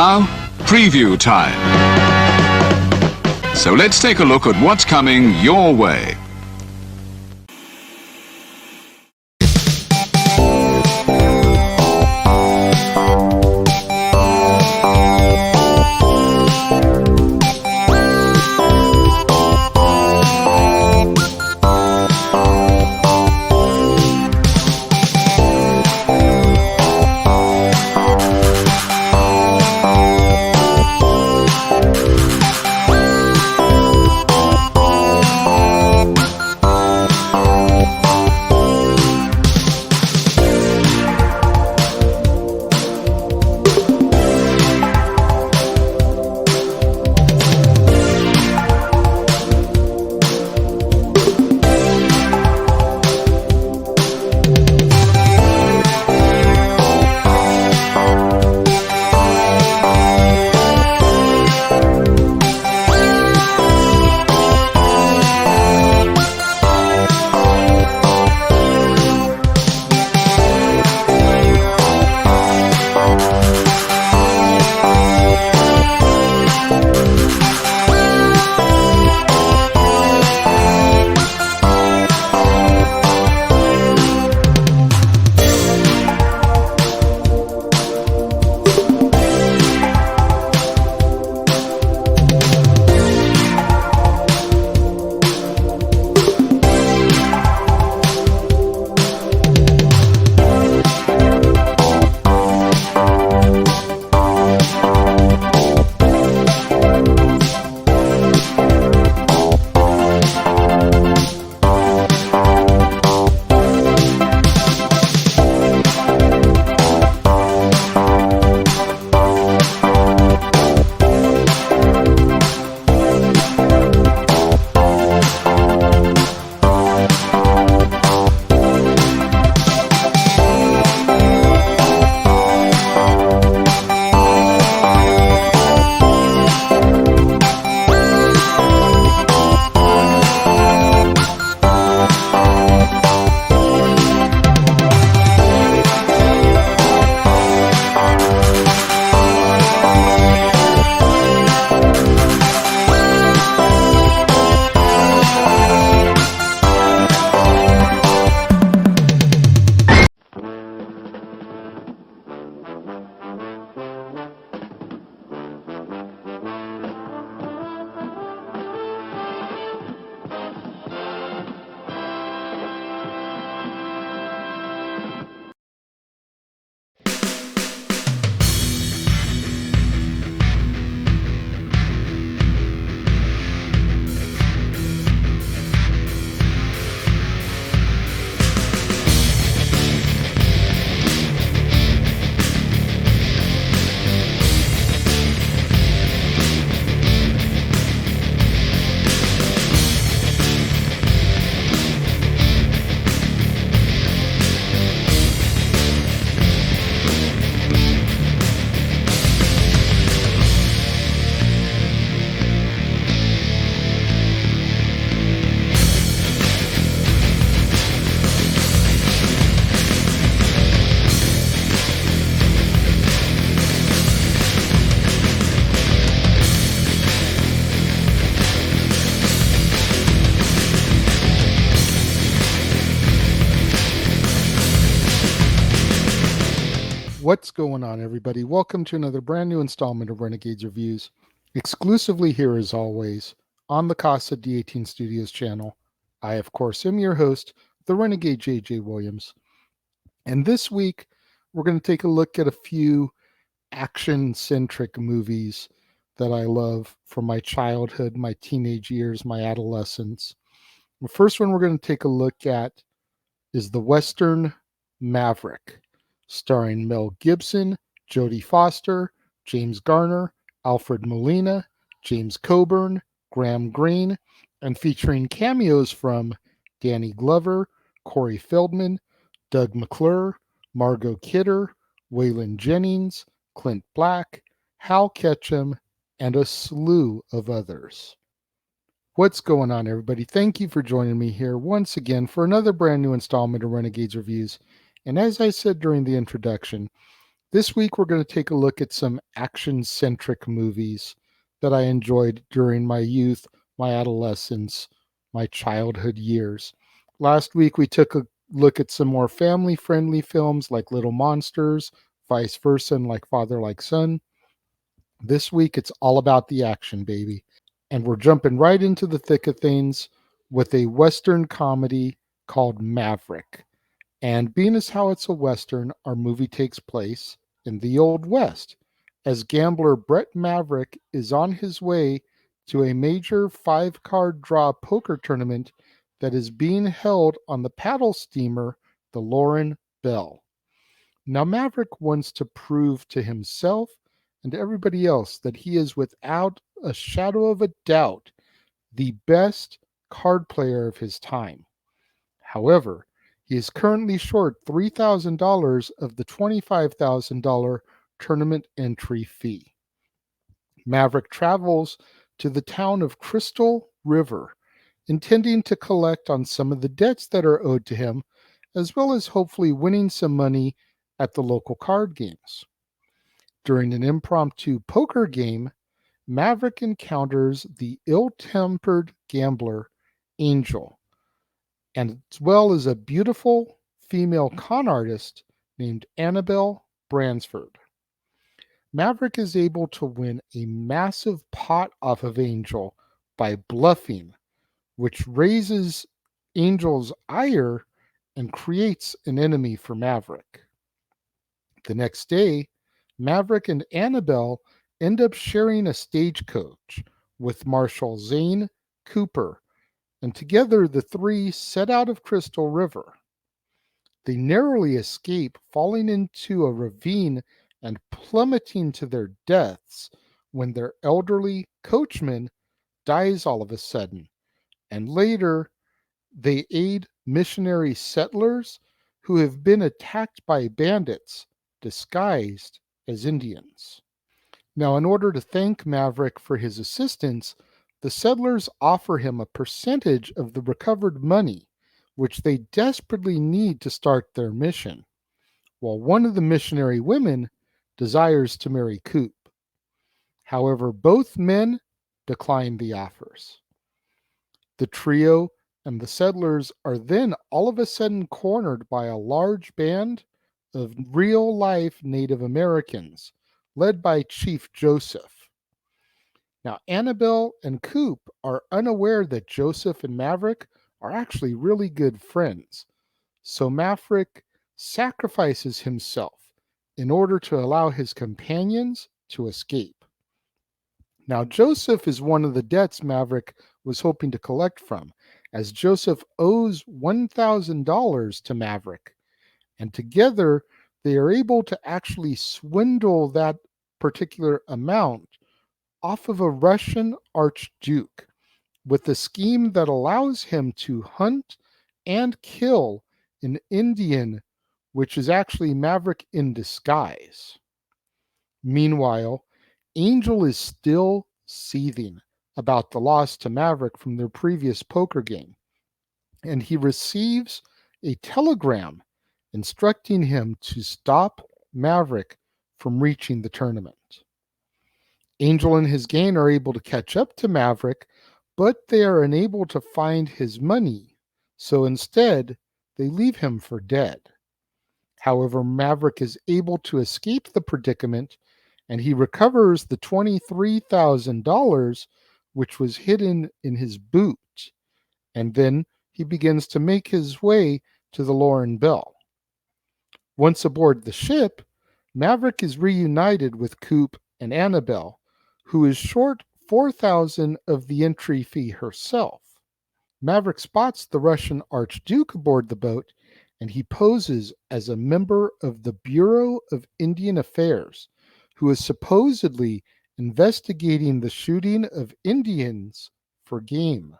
now, preview time. So let's take a look at what's coming your way. What's going on, everybody? Welcome to another brand new installment of Renegades Reviews, exclusively here as always on the Casa D18 Studios channel. I, of course, am your host, the Renegade JJ Williams. And this week, we're going to take a look at a few action-centric movies that I love from my childhood, my teenage years, my adolescence. The first one we're going to take a look at is the Western Maverick, starring Mel Gibson, Jodie Foster, James Garner, Alfred Molina, James Coburn, Graham Greene, and featuring cameos from Danny Glover, Corey Feldman, Doug McClure, Margot Kidder, Waylon Jennings, Clint Black, Hal Ketchum, and a slew of others. What's going on, everybody? Thank you for joining me here once again for another brand new installment of Renegades Reviews. And as I said during the introduction, This week, we're going to take a look at some action centric movies that I enjoyed during my youth, my adolescence, my childhood years. Last week, we took a look at some more family friendly films like Little Monsters, Vice Versa, and Like Father, Like Son. This week, it's all about the action, baby. And we're jumping right into the thick of things with a Western comedy called Maverick. And being as how it's a Western, our movie takes place in the Old West, as gambler Brett Maverick is on his way to a major 5 card draw poker tournament that is being held on the paddle steamer, the Lauren Bell. Now, Maverick wants to prove to himself and to everybody else that he is, without a shadow of a doubt, the best card player of his time. However, he is currently short $3,000 of the $25,000 tournament entry fee. Maverick travels to the town of Crystal River, intending to collect on some of the debts that are owed to him, as well as hopefully winning some money at the local card games. During an impromptu poker game, Maverick encounters the ill tempered gambler Angel, and as well as a beautiful female con artist named Annabelle Bransford. Maverick is able to win a massive pot off of Angel by bluffing, which raises Angel's ire and creates an enemy for Maverick. The next day, Maverick and Annabelle end up sharing a stagecoach with Marshal Zane Cooper, and together the three set out of Crystal River. They narrowly escape falling into a ravine and plummeting to their deaths when their elderly coachman dies all of a sudden. And later, they aid missionary settlers who have been attacked by bandits disguised as Indians. Now, in order to thank Maverick for his assistance, the settlers offer him a percentage of the recovered money, which they desperately need to start their mission, while one of the missionary women desires to marry Coop. However, both men decline the offers. The trio and the settlers are then all of a sudden cornered by a large band of real life Native Americans, led by Chief Joseph. Now, Annabelle and Coop are unaware that Joseph and Maverick are actually really good friends. So Maverick sacrifices himself in order to allow his companions to escape. Now, Joseph is one of the debts Maverick was hoping to collect from, as Joseph owes $1,000 to Maverick. And together, they are able to actually swindle that particular amount off of a Russian archduke with a scheme that allows him to hunt and kill an Indian, which is actually Maverick in disguise. Meanwhile, Angel is still seething about the loss to Maverick from their previous poker game, and he receives a telegram instructing him to stop Maverick from reaching the tournament. Angel and his gang are able to catch up to Maverick, but they are unable to find his money, so instead they leave him for dead. However, Maverick is able to escape the predicament, and he recovers the $23,000 which was hidden in his boot, and then he begins to make his way to the Lauren Bell. Once aboard the ship, Maverick is reunited with Coop and Annabelle, who is short $4,000 of the entry fee herself. Maverick spots the Russian Archduke aboard the boat, and he poses as a member of the Bureau of Indian Affairs, who is supposedly investigating the shooting of Indians for game.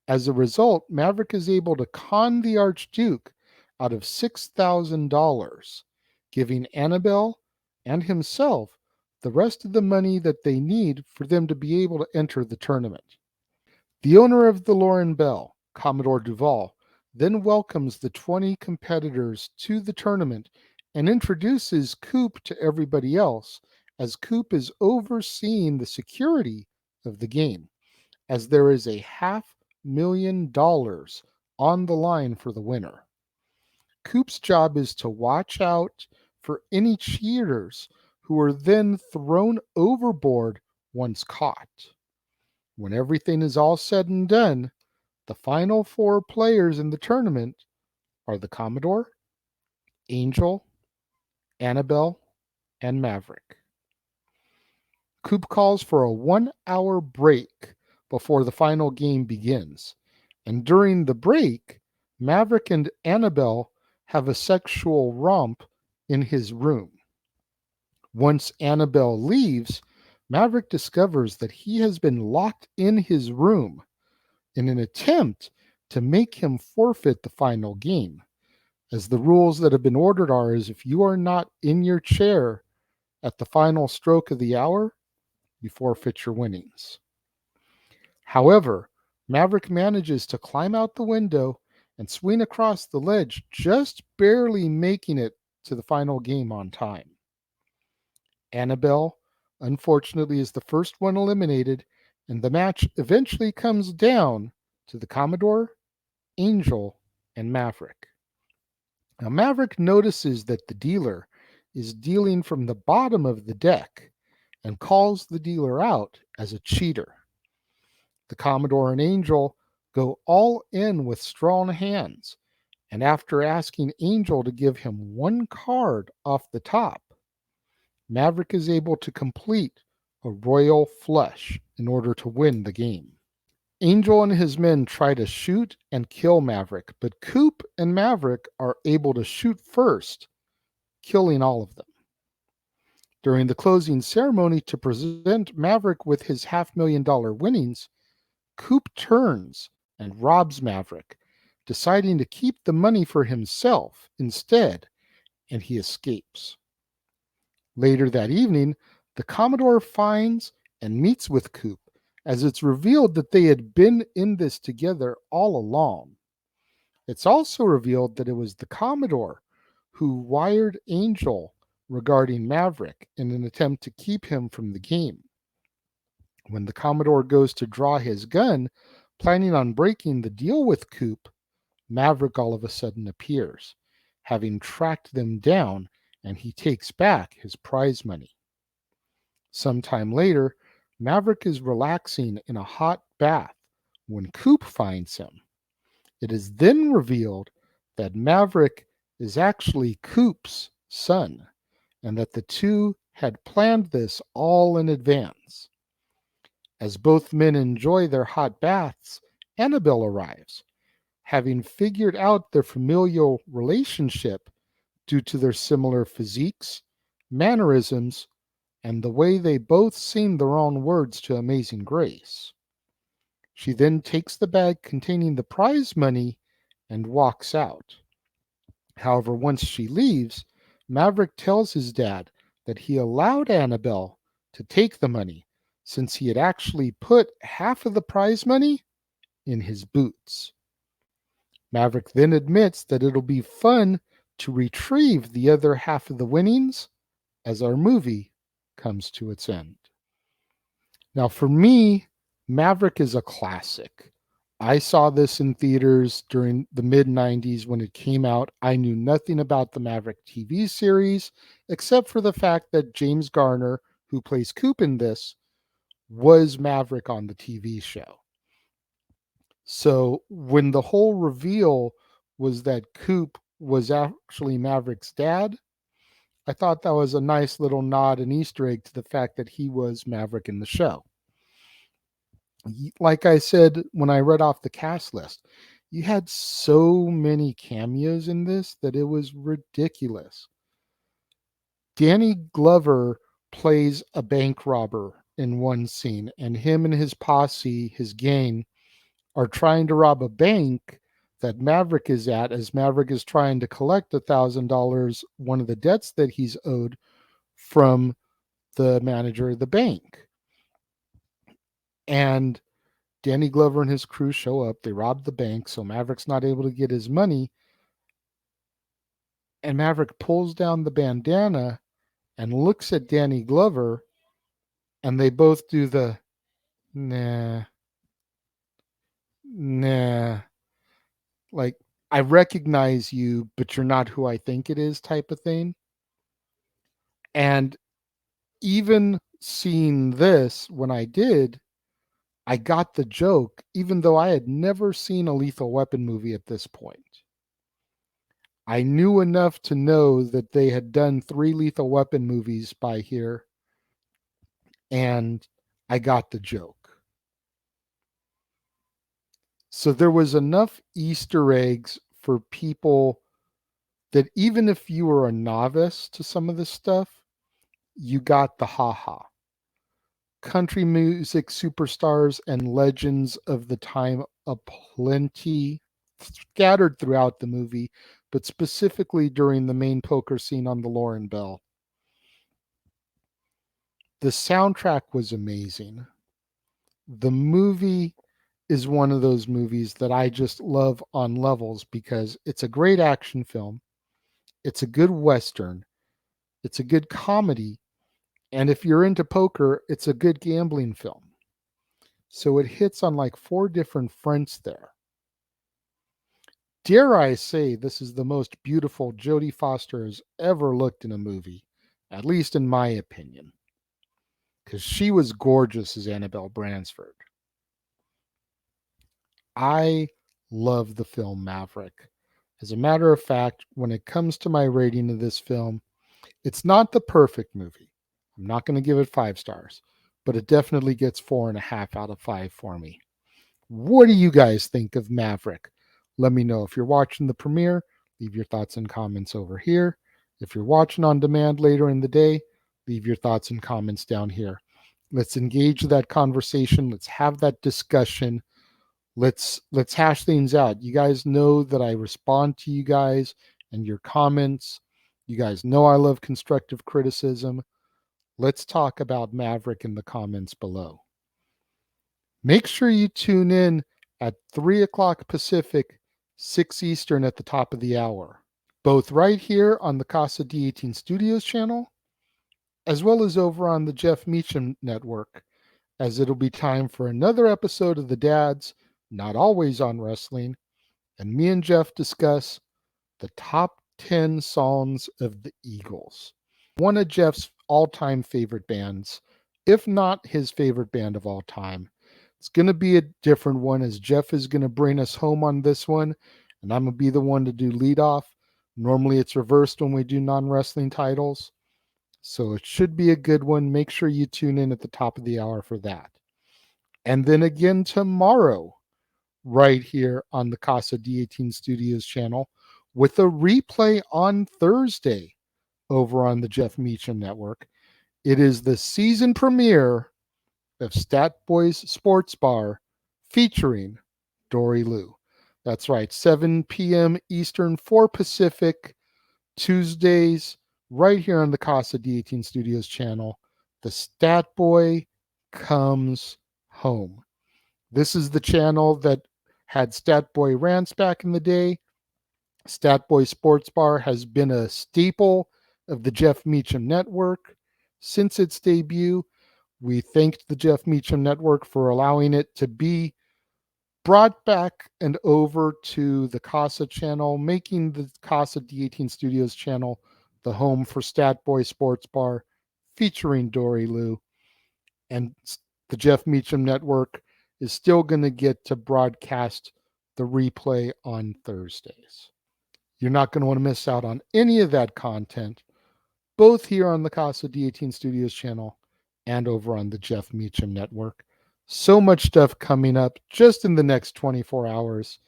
As a result, Maverick is able to con the Archduke out of $6,000, giving Annabelle and himself the rest of the money that they need for them to be able to enter the tournament. The owner of the Lauren Bell, Commodore Duval, then welcomes the 20 competitors to the tournament and introduces Coop to everybody else as Coop is overseeing the security of the game, as there is a $500,000 on the line for the winner. Coop's job is to watch out for any cheaters who are then thrown overboard once caught. When everything is all said and done, the final four players in the tournament are the Commodore, Angel, Annabelle, and Maverick. Coop calls for a 1 hour break before the final game begins. And during the break, Maverick and Annabelle have a sexual romp in his room. Once Annabelle leaves, Maverick discovers that he has been locked in his room in an attempt to make him forfeit the final game, as the rules that have been ordered are is if you are not in your chair at the final stroke of the hour, you forfeit your winnings. However, Maverick manages to climb out the window and swing across the ledge, just barely making it to the final game on time. Annabelle, unfortunately, is the first one eliminated, and the match eventually comes down to the Commodore, Angel, and Maverick. Now, Maverick notices that the dealer is dealing from the bottom of the deck and calls the dealer out as a cheater. The Commodore and Angel go all in with strong hands, and after asking Angel to give him one card off the top, Maverick is able to complete a royal flush in order to win the game. Angel and his men try to shoot and kill Maverick, but Coop and Maverick are able to shoot first, killing all of them. During the closing ceremony to present Maverick with his $500,000 winnings, Coop turns and robs Maverick, deciding to keep the money for himself instead, and he escapes. Later that evening, the Commodore finds and meets with Coop, as it's revealed that they had been in this together all along. It's also revealed that it was the Commodore who wired Angel regarding Maverick in an attempt to keep him from the game. When the Commodore goes to draw his gun, planning on breaking the deal with Coop, Maverick all of a sudden appears, having tracked them down, and he takes back his prize money. Sometime later, Maverick is relaxing in a hot bath when Coop finds him. It is then revealed that Maverick is actually Coop's son, and that the two had planned this all in advance. As both men enjoy their hot baths, Annabelle arrives, having figured out their familial relationship due to their similar physiques, mannerisms, and the way they both sing their own words to Amazing Grace. She then takes the bag containing the prize money and walks out. However, once she leaves, Maverick tells his dad that he allowed Annabelle to take the money since he had actually put half of the prize money in his boots. Maverick then admits that it'll be fun to retrieve the other half of the winnings as our movie comes to its end. Now, for me, Maverick is a classic. I saw this in theaters during the mid 90s when it came out. I knew nothing about the Maverick TV series, except for the fact that James Garner, who plays Coop in this, was Maverick on the TV show. So when the whole reveal was that Coop was actually Maverick's dad, I thought that was a nice little nod and Easter egg to the fact that he was Maverick in the show. Like I said when I read off the cast list, you had so many cameos in this that it was ridiculous. Danny Glover plays a bank robber in one scene, and him and his posse, his gang, are trying to rob a bank that Maverick is at, as Maverick is trying to collect $1,000, one of the debts that he's owed from the manager of the bank. And Danny Glover and his crew show up. They rob the bank, so Maverick's not able to get his money. And Maverick pulls down the bandana and looks at Danny Glover, and they both do the nah, nah, like, I recognize you, but you're not who I think it is type of thing. And even seeing this, when I did, I got the joke, even though I had never seen a Lethal Weapon movie at this point. I knew enough to know that they had done 3 Lethal Weapon movies by here, and I got the joke. So there was enough Easter eggs for people that even if you were a novice to some of this stuff, you got the haha. Country music superstars and legends of the time aplenty scattered throughout the movie, but specifically during the main poker scene on the Lauren Bell. The soundtrack was amazing. The movie is one of those movies that I just love on levels because it's a great action film. It's a good Western. It's a good comedy. And if you're into poker, it's a good gambling film. So it hits on like 4 different fronts there. Dare I say, this is the most beautiful Jodie Foster has ever looked in a movie, at least in my opinion, because she was gorgeous as Annabelle Bransford. I love the film Maverick. As a matter of fact, when it comes to my rating of this film, it's not the perfect movie. I'm not going to give it 5 stars, but it definitely gets 4.5 out of 5 for me. What do you guys think of Maverick? Let me know. If you're watching the premiere, leave your thoughts and comments over here. If you're watching on demand later in the day, leave your thoughts and comments down here. Let's engage that conversation. Let's have that discussion. Let's hash things out. You guys know that I respond to you guys and your comments. You guys know I love constructive criticism. Let's talk about Maverick in the comments below. Make sure you tune in at 3 o'clock Pacific, 6 Eastern at the top of the hour, both right here on the Casa D18 Studios channel, as well as over on the Jeff Meacham Network, as it'll be time for another episode of The Dads, Not Always on Wrestling, and me and Jeff discuss the top 10 songs of the Eagles, one of Jeff's all-time favorite bands, if not his favorite band of all time. It's going to be a different one, as Jeff is going to bring us home on this one, and I'm going to be the one to do lead off. Normally it's reversed when we do non-wrestling titles, so it should be a good one. Make sure you tune in at the top of the hour for that. And then again tomorrow, right here on the Casa D18 Studios channel, with a replay on Thursday over on the Jeff Meacham Network. It is the season premiere of Stat Boys Sports Bar featuring Dory Lou. That's right, 7 p.m. Eastern, 4 Pacific, Tuesdays, right here on the Casa D18 Studios channel. The Stat Boy comes home. This is the channel that had Stat Boy rants back in the day. Stat Boy Sports Bar has been a staple of the Jeff Meacham Network since its debut. We thanked the Jeff Meacham Network for allowing it to be brought back and over to the Casa channel, making the Casa D18 Studios channel the home for Stat Boy Sports Bar featuring Dory Lou. And the Jeff Meacham Network is still going to get to broadcast the replay on Thursdays. You're not going to want to miss out on any of that content, both here on the Casa D18 Studios channel and over on the Jeff Meacham Network. So much stuff coming up just in the next 24 hours.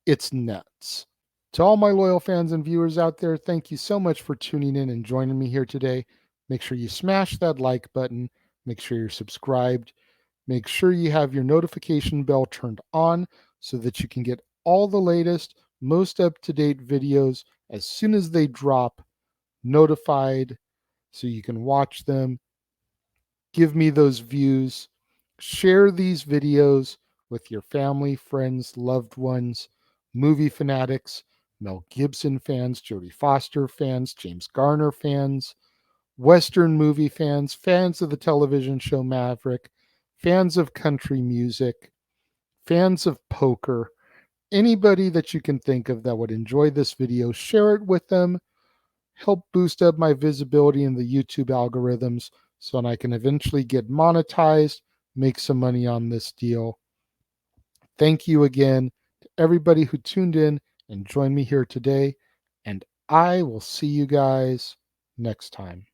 It's nuts. To all my loyal fans and viewers out there, thank you so much for tuning in and joining me here today. Make sure you smash that like button. Make sure you're subscribed. Make sure you have your notification bell turned on so that you can get all the latest, most up-to-date videos as soon as they drop, notified, so you can watch them. Give me those views. Share these videos with your family, friends, loved ones, movie fanatics. Mel Gibson fans, Jodie Foster fans, James Garner fans, Western movie fans, fans of the television show Maverick, fans of country music, fans of poker, anybody that you can think of that would enjoy this video, share it with them, help boost up my visibility in the YouTube algorithms so I can eventually get monetized, make some money on this deal. Thank you again to everybody who tuned in and joined me here today, and I will see you guys next time.